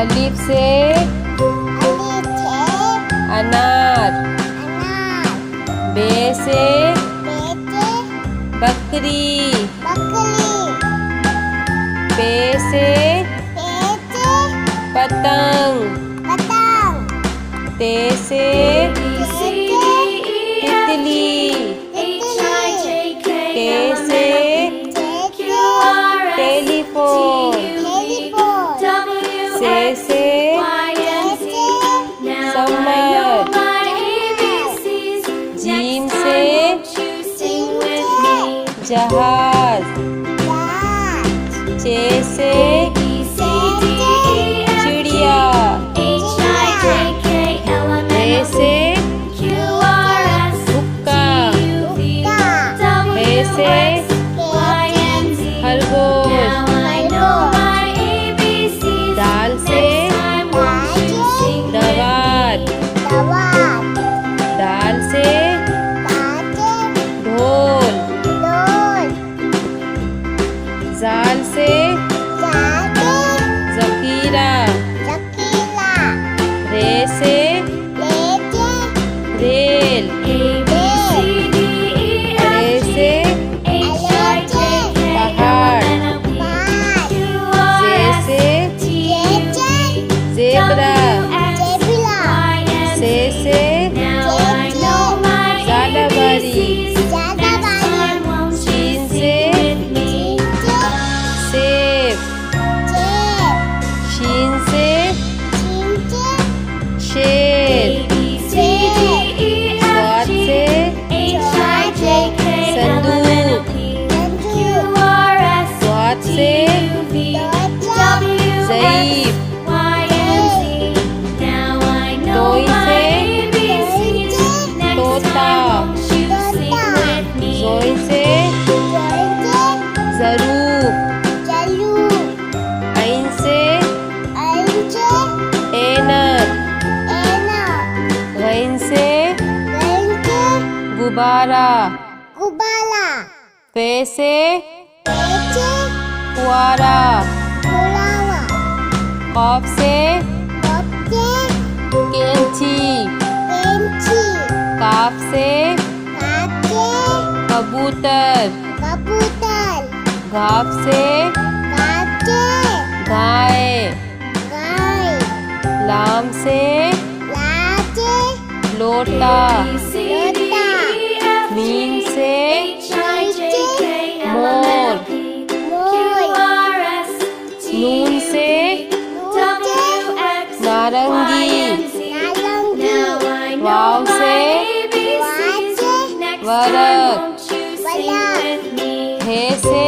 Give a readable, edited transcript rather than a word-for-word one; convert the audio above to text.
अलिफ से अनार। बे से बकरी। पे से पतंग। ते से तितली। टे से टेलीफोन। से समर। जीम से जहाज। चे से चिड़िया। रे से हुक्का। हे से खरगोश। दाल से दवात। दाल से ढोल। जाल से ज़खीरा। रे से रेल। रे से पहाड़। जे से ज़ेब्रा। से ज़ालाबारी। शीन से सेब। शीन से शेर। स्वाद से संदूक। स्वाद से ज़ईफ़। तोई से तोता। ज़ोई से ज़रूफ। ऐन से ऐनक। गैन से गुब्बारा। फे से फुआरा। क़ाफ से कैंची। काफ से कबूतर। घाफ से गाय। लाम से लोटा। मीम से मोर। नून से नारंगी। वाव से वरक। हे से